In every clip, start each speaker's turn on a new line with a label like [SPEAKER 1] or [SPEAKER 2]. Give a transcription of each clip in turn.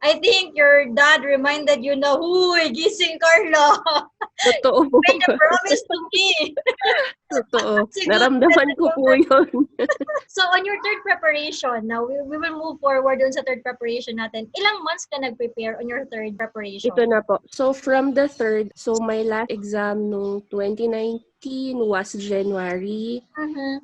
[SPEAKER 1] I think your dad reminded you na, huy, gising Kharla.
[SPEAKER 2] Totoo.
[SPEAKER 1] You made a promise to me.
[SPEAKER 2] Totoo.
[SPEAKER 1] Siguro,
[SPEAKER 2] Naramdaman ko po yun.
[SPEAKER 1] So, on your third preparation, now we will move forward dun sa third preparation natin. Ilang months ka nag-prepare on your third preparation?
[SPEAKER 2] Ito na po. So, from the third, so my last exam nung 2019 was January.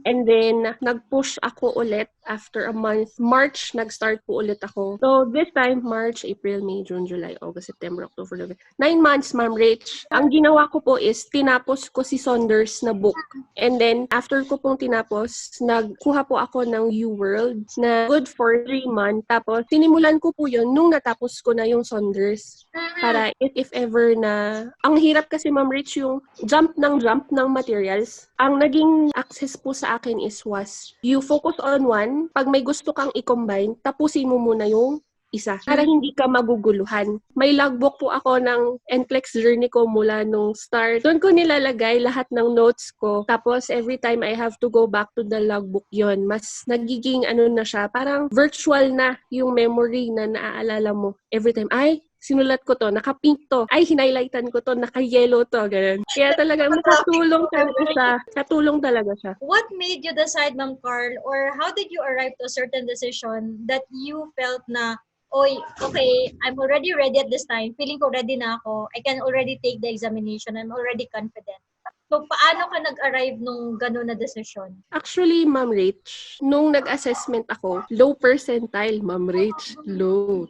[SPEAKER 2] And then, nag-push ako ulit after a month. March, nag-start po ulit ako. So, this time, March, April, May, June, July, August, September, October, November. 9 months, Ma'am Rich. Ang ginawa ko po is, tinapos ko si Saunders na book. And then, after ko pong tinapos, nagkuha po ako ng U-World na good for 3 months. Tapos, sinimulan ko po yun nung natapos ko na yung Saunders. Para if ever na, ang hirap kasi Ma'am Rich yung jump ng materials. Ang naging access po sa akin was you focus on one, pag may gusto kang i-combine, tapusin mo muna yung isa para hindi ka maguguluhan. May logbook po ako ng NCLEX journey ko mula nung start. Doon ko nilalagay lahat ng notes ko. Tapos every time I have to go back to the logbook yon, mas nagiging na siya, parang virtual na yung memory na naaalala mo. Every time, ay, sinulat ko to, naka-pink to, ay, hinighlightan ko to, naka-yellow to, ganun. Kaya talagang nakatulong talaga siya. Katulong talaga siya.
[SPEAKER 1] What made you decide, Ma'am Carl, or how did you arrive to a certain decision that you felt na, oy, okay, I'm already ready at this time. Feeling ko ready na ako. I can already take the examination. I'm already confident. So, paano ka nag-arrive nung gano'n na decision?
[SPEAKER 2] Actually, Ma'am Rich, nung nag-assessment ako, low percentile, Ma'am Rich, low.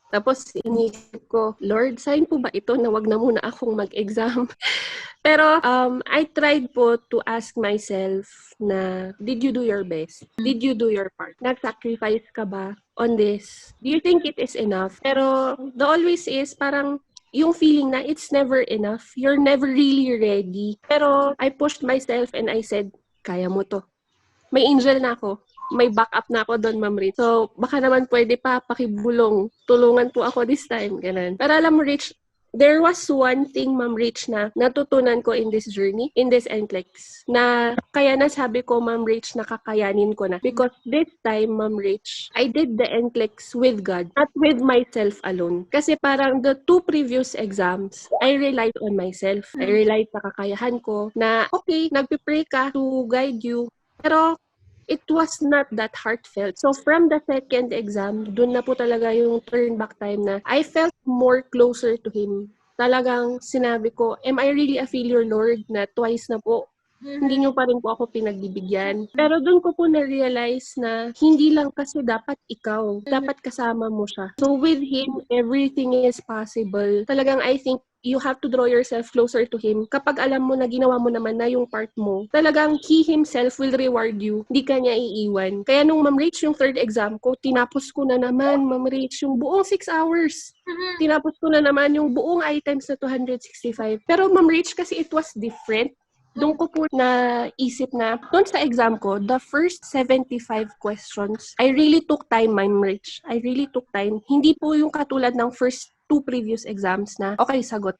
[SPEAKER 2] Tapos, inisip ko, Lord, sign po ba ito na wag na muna akong mag-exam? Pero, I tried po to ask myself na, did you do your best? Did you do your part? Nag-sacrifice ka ba on this? Do you think it is enough? Pero, the always is, parang, yung feeling na it's never enough. You're never really ready. Pero, I pushed myself and I said, kaya mo to. May angel na ako. May backup na ako doon, Ma'am Rich. So, baka naman pwede pa pakibulong. Tulungan po ako this time. Ganun. Pero alam mo, Rich, there was one thing, Ma'am Rich, na natutunan ko in this journey, in this NCLEX, na kaya nasabi ko, Ma'am Rich, nakakayanin ko na. Because this time, Ma'am Rich, I did the NCLEX with God, not with myself alone. Kasi parang the 2 previous exams, I relied on myself. I relied sa kakayahan ko na, okay, nagpipray ka to guide you. Pero, it was not that heartfelt. So, from the second exam, dun na po talaga yung turn back time na I felt more closer to Him. Talagang sinabi ko, am I really a failure, Lord? Na twice na po. Hindi niyo pa rin po ako pinagbibigyan. Pero dun ko po na-realize na hindi lang kasi dapat ikaw. Dapat kasama mo siya. So, with Him, everything is possible. Talagang I think you have to draw yourself closer to Him. Kapag alam mo na ginawa mo naman na yung part mo, talagang He Himself will reward you. Hindi ka niya iiwan. Kaya nung Ma'am Rach, yung third exam ko, tinapos ko na naman, Ma'am Rach, yung buong 6 hours. Tinapos ko na naman yung buong items na 265. Pero Ma'am Rach, kasi it was different. Doon ko po naisip na, doon sa exam ko, the first 75 questions, I really took time, Ma'am Rich. I really took time. Hindi po yung katulad ng first 2 previous exams na, okay, sagot,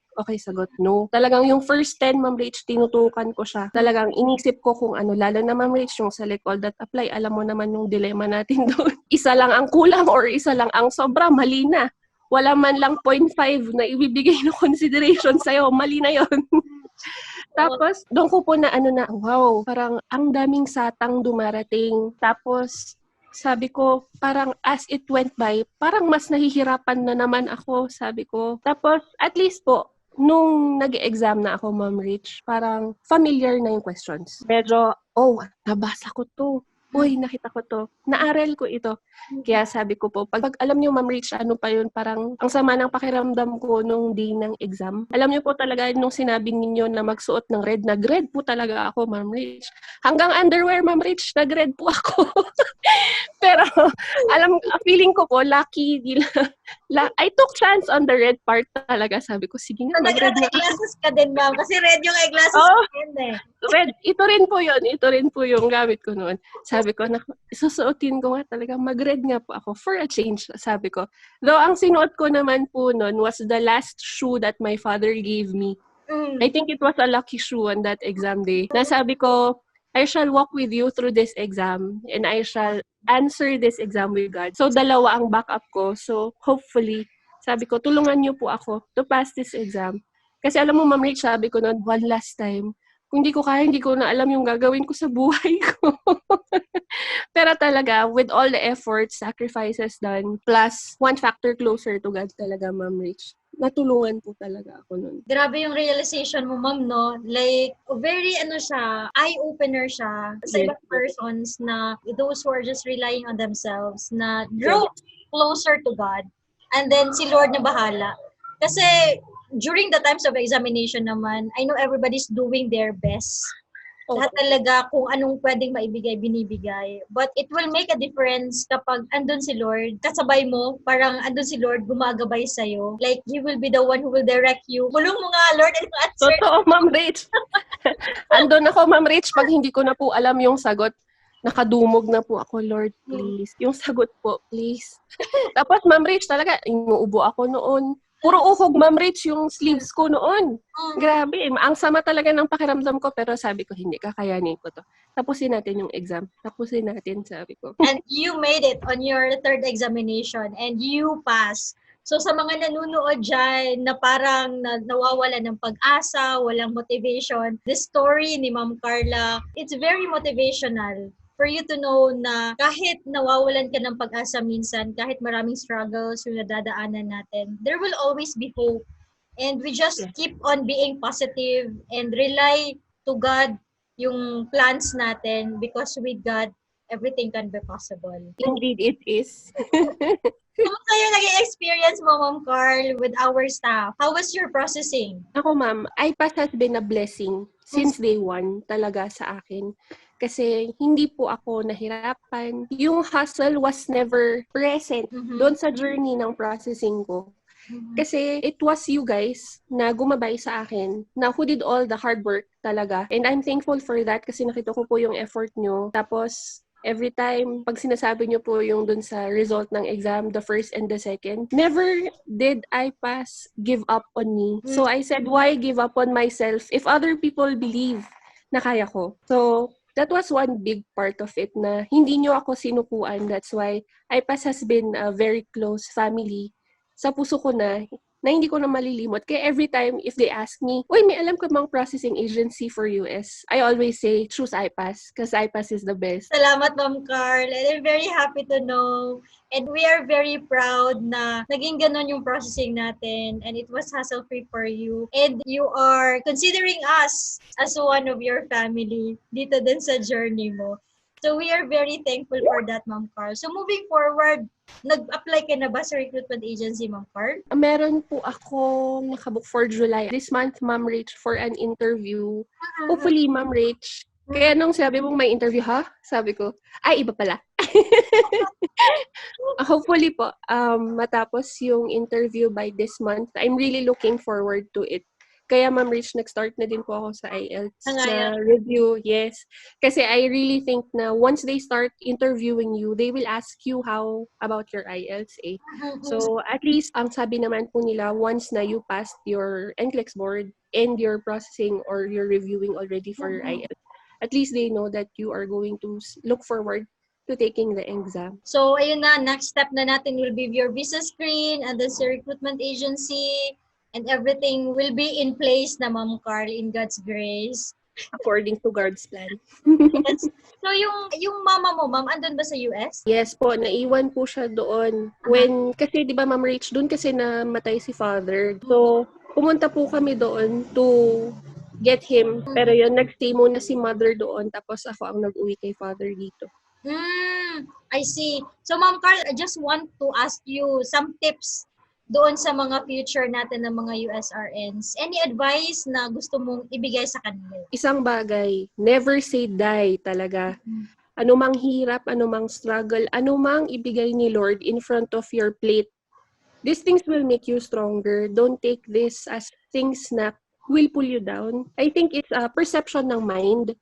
[SPEAKER 2] no. Talagang yung first 10, Ma'am Rich, tinutukan ko siya. Talagang inisip ko kung ano, lalo na Ma'am Rich, yung select all that apply, alam mo naman yung dilemma natin doon. Isa lang ang kulang or isa lang ang sobra, mali na. Wala man lang 0.5 na ibibigay na consideration sa'yo, mali na yon. Tapos, doon ko po na wow, parang ang daming satang dumarating. Tapos, sabi ko, parang as it went by, parang mas nahihirapan na naman ako, sabi ko. Tapos, at least po, nung nag-exam na ako, Ma'am Rich, parang familiar na yung questions. Medyo, nabasa ko to. Uy, nakita ko to. Naaral ko ito. Kaya sabi ko po, pag alam niyo, Ma'am Rich, ano pa yun, parang ang sama ng pakiramdam ko nung day ng exam. Alam niyo po talaga nung sinabi ninyo na magsuot ng red, nag-red po talaga ako, Ma'am Rich. Hanggang underwear, Ma'am Rich, nag-red po ako. Pero, feeling ko po, lucky, I took chance on the red part talaga. Sabi ko, sige nga, mag-red na.
[SPEAKER 1] Eyeglasses ka din, ma'am. Kasi red yung eyeglasses ko din eh.
[SPEAKER 2] Red, ito rin po yun. Ito rin po yung gamit ko noon. Sabi ko, susuotin ko nga talaga, mag-red nga po ako for a change, sabi ko. Though, ang sinuot ko naman po noon was the last shoe that my father gave me. I think it was a lucky shoe on that exam day. Nasabi ko, I shall walk with you through this exam and I shall answer this exam with God. So, dalawa ang backup ko. So, hopefully, sabi ko, tulungan niyo po ako to pass this exam. Kasi alam mo, Ma'am Rich, sabi ko noon, one last time, kung hindi ko kaya, hindi ko na alam yung gagawin ko sa buhay ko. Pero talaga, with all the efforts, sacrifices done, plus one factor closer to God talaga, Ma'am Rich. Natulungan po talaga ako nun.
[SPEAKER 1] Grabe yung realization mo, ma'am, no? Like, very, eye-opener siya sa
[SPEAKER 2] Yes
[SPEAKER 1] ibang
[SPEAKER 2] po.
[SPEAKER 1] persons na those who are just relying on themselves na draw closer to God. And then, si Lord na bahala. Kasi, during the times of examination naman, I know everybody's doing their best. Lahat talaga kung anong pwedeng maibigay, binibigay. But it will make a difference kapag andun si Lord, kasabay mo, parang andun si Lord, gumagabay sa'yo. Like, He will be the one who will direct you. Bulong mo nga, Lord, and answer.
[SPEAKER 2] Totoo, Ma'am Rich. Andun ako, Ma'am Rich, pag hindi ko na po alam yung sagot, nakadumog na po ako, Lord, please. Yung sagot po, please. Tapos, Ma'am Rich, talaga, inuubo ako noon. Puro uhog, Ma'am Rich, yung sleeves ko noon. Grabe, ang sama talaga ng pakiramdam ko, pero sabi ko, hindi, kakayanin ko to. Tapusin natin yung exam. Tapusin natin, sabi ko.
[SPEAKER 1] And you made it on your third examination and you passed. So sa mga nanonood dyan na parang nawawala ng pag-asa, walang motivation, the story ni Ma'am Kharla, it's very motivational for you to know na kahit nawawalan ka ng pag-asa minsan, kahit maraming struggles yung nadadaanan natin, there will always be hope. And we just keep on being positive and rely to God yung plans natin because with God, everything can be possible.
[SPEAKER 2] Indeed, it is.
[SPEAKER 1] Kumusta yung naging experience mo, Ma'am Carl, with our staff? How was your processing?
[SPEAKER 2] Ako, ma'am, IPAS has been a blessing since day one talaga sa akin. Kasi hindi po ako nahirapan. Yung hustle was never present doon sa journey ng processing ko. Kasi it was you guys na gumabay sa akin na who did all the hard work talaga. And I'm thankful for that kasi nakita ko po yung effort nyo. Tapos, every time, pag sinasabi nyo po yung dun sa result ng exam, the first and the second, never did I pass give up on me. So I said, why give up on myself if other people believe na kaya ko? So, that was one big part of it na hindi nyo ako sinukuan. That's why IPAS has been a very close family sa puso ko na hindi ko na malilimot. Kaya every time, if they ask me, uy, may alam ka bang processing agency for US? I always say, choose IPAS because IPAS is the best.
[SPEAKER 1] Salamat, Ma'am Carl. And I'm very happy to know. And we are very proud na naging ganun yung processing natin. And it was hassle-free for you. And you are considering us as one of your family dito din sa journey mo. So we are very thankful for that, Ma'am Carl. So moving forward, nag-apply ka na ba sa recruitment agency, Ma'am Carl?
[SPEAKER 2] Meron po akong nakabook for July. This month, Ma'am Rach, for an interview. Hopefully, Ma'am Rach. Kaya nung sabi mong may interview, ha? Sabi ko, ay, iba pala. Hopefully po, matapos yung interview by this month. I'm really looking forward to it. Kaya, Ma'am Rich, nag-start na din po ako sa IELTS na review. Yes. Kasi I really think na once they start interviewing you, they will ask you how about your IELTS eh. So, at least, ang sabi naman po nila, once na you passed your NCLEX board and your processing or your reviewing already for your IELTS, at least they know that you are going to look forward to taking the exam.
[SPEAKER 1] So, ayun na, next step na natin will be your visa screen and then sa recruitment agency. And everything will be in place na, Ma'am Carl, in God's grace.
[SPEAKER 2] According to God's plan.
[SPEAKER 1] Yes. So, yung mama mo, ma'am, andun ba sa US?
[SPEAKER 2] Yes po, naiwan po siya doon. Kasi di ba, Ma'am Rach, doon kasi namatay si father. So, pumunta po kami doon to get him. Pero yun, nag-stay muna si mother doon. Tapos ako ang nag-uwi kay father dito.
[SPEAKER 1] I see. So, Ma'am Carl, I just want to ask you some tips doon sa mga future natin ng mga USRNs. Any advice na gusto mong ibigay sa kanila?
[SPEAKER 2] Isang bagay, never say die talaga. Anumang hirap, anumang struggle, anumang ibigay ni Lord in front of your plate, these things will make you stronger. Don't take this as things na will pull you down. I think it's a perception ng mind.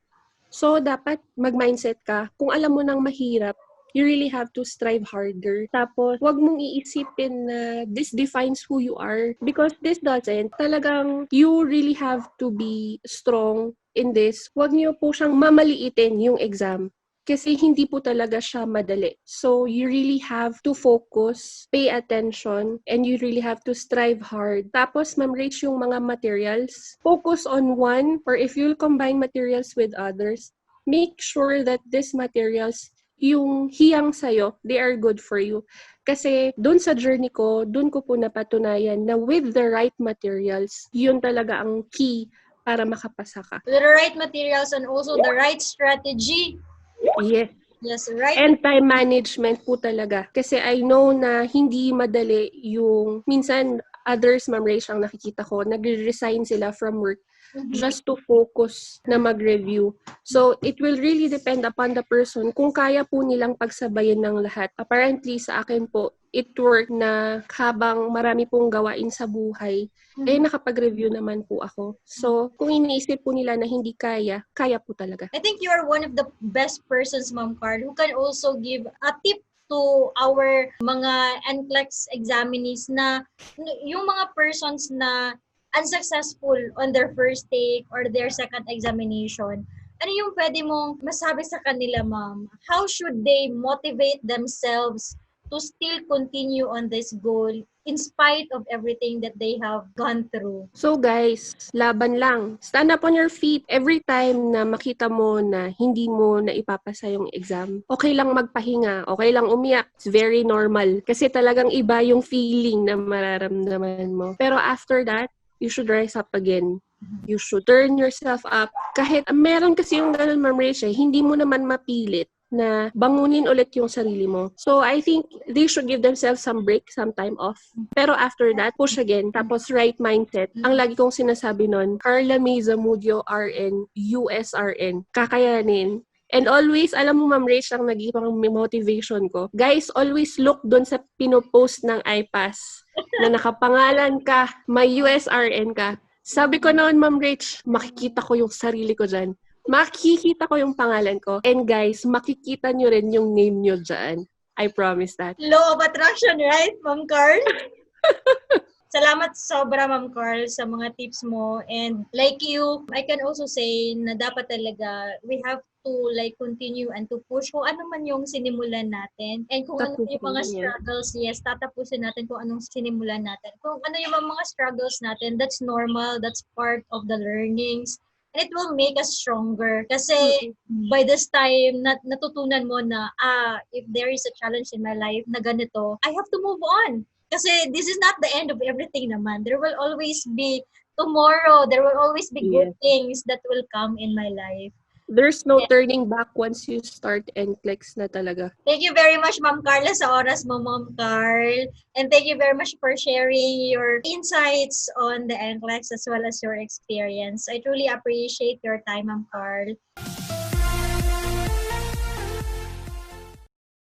[SPEAKER 2] So, dapat mag-mindset ka. Kung alam mo nang mahirap, you really have to strive harder. Tapos, wag mong iisipin na this defines who you are because this doesn't. Talagang, you really have to be strong in this, huwag niyo po siyang mamaliitin yung exam. Kasi hindi po talaga siya madali. So, you really have to focus, pay attention, and you really have to strive hard. Tapos, Ma'am Rach, yung mga materials, focus on one, or if you'll combine materials with others, make sure that these materials, yung hiyang sa'yo, they are good for you. Kasi dun sa journey ko, dun ko po napatunayan na with the right materials, yun talaga ang key para makapasa ka.
[SPEAKER 1] The right materials and also the right strategy.
[SPEAKER 2] Yes.
[SPEAKER 1] Yes, right.
[SPEAKER 2] And time management po talaga. Kasi I know na hindi madali yung, minsan others, Ma'am Rach, ang nakikita ko, nagre-resign sila from work just to focus na mag-review. So, it will really depend upon the person kung kaya po nilang pagsabayin ng lahat. Apparently, sa akin po, it worked na habang marami pong gawain sa buhay, nakapag-review naman po ako. So, kung iniisip po nila na hindi kaya, kaya po talaga.
[SPEAKER 1] I think you are one of the best persons, Ma'am Carl, who can also give a tip to our mga NCLEX examinees na yung mga persons na unsuccessful on their first take or their second examination. Ano yung pwede mong masabi sa kanila, ma'am? How should they motivate themselves to still continue on this goal in spite of everything that they have gone through?
[SPEAKER 2] So guys, laban lang. Stand up on your feet. Every time na makita mo na hindi mo na ipapasa yung exam, okay lang magpahinga, okay lang umiyak. It's very normal. Kasi talagang iba yung feeling na mararamdaman mo. Pero after that, you should rise up again. You should turn yourself up. Kahit meron kasi yung ganun, Ma'am Rachel, hindi mo naman mapilit na bangunin ulit yung sarili mo. So, I think they should give themselves some break, some time off. Pero after that, push again. Tapos, right mindset. Ang lagi kong sinasabi nun, Kharla Mhae Zamudio, RN, USRN. Kakayanin. And always, alam mo, Ma'am Rach, ang naging motivation ko. Guys, always look dun sa pinopost ng IPAS na nakapangalan ka, may USRN ka. Sabi ko noon, Ma'am Rach, makikita ko yung sarili ko dyan. Makikita ko yung pangalan ko. And guys, makikita nyo rin yung name nyo dyan. I promise that.
[SPEAKER 1] Law of attraction, right, Ma'am Carl? Salamat sobra, Ma'am Carl, sa mga tips mo. And like you, I can also say na dapat talaga we have to like continue and to push kung ano man yung sinimulan natin. And kung ano yung mga struggles, yes, tatapusin natin kung anong sinimulan natin. Kung ano yung mga struggles natin, that's normal, that's part of the learnings. And it will make us stronger. Kasi by this time, natutunan mo na, if there is a challenge in my life na ganito, I have to move on. Kasi this is not the end of everything naman. There will always be tomorrow. There will always be good things that will come in my life.
[SPEAKER 2] There's no turning back once you start NCLEX na talaga.
[SPEAKER 1] Thank you very much, Ma'am Carla, sa oras mo, Ma'am Carl. And thank you very much for sharing your insights on the NCLEX as well as your experience. I truly appreciate your time, Ma'am Carl.